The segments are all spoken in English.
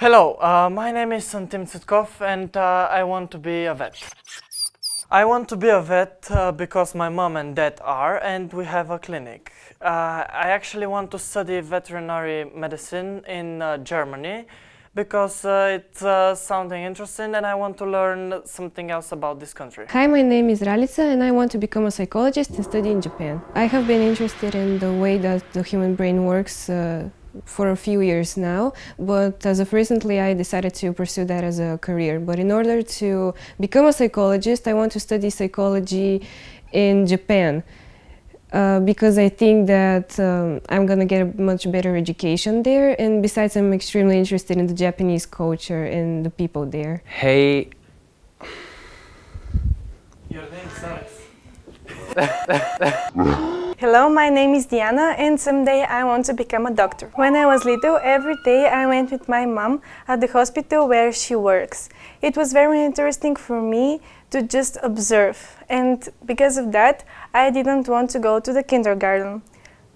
Hello, my name is Antim Tsutkov and I want to be a vet. I want to be a vet because my mom and dad are, and we have a clinic. I actually want to study veterinary medicine in Germany because it's sounding interesting and I want to learn something else about this country. Hi, my name is Ralica and I want to become a psychologist and study in Japan. I have been interested in the way that the human brain works for a few years now, but as of recently I decided to pursue that as a career. But in order to become a psychologist, I want to study psychology in Japan because I think that I'm gonna get a much better education there, and besides I'm extremely interested in the Japanese culture and the people there. Hey. Your name sucks. Hello, my name is Diana and someday I want to become a doctor. When I was little, every day I went with my mom at the hospital where she works. It was very interesting for me to just observe, and because of that I didn't want to go to the kindergarten.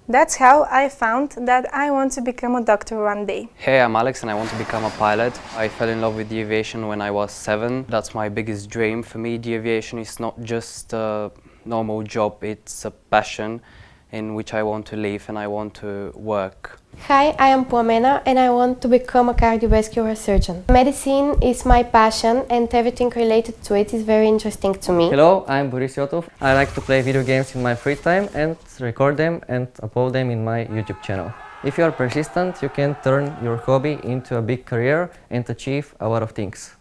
That's how I found that I want to become a doctor one day. Hey, I'm Alex and I want to become a pilot. I fell in love with the aviation when I was 7. That's my biggest dream. For me, the aviation is not just a normal job, it's a passion in which I want to live and I want to work. Hi, I am Plamena and I want to become a cardiovascular surgeon. Medicine is my passion and everything related to it is very interesting to me. Hello, I'm Boris Yotov. I like to play video games in my free time and record them and upload them in my YouTube channel. If you are persistent, you can turn your hobby into a big career and achieve a lot of things.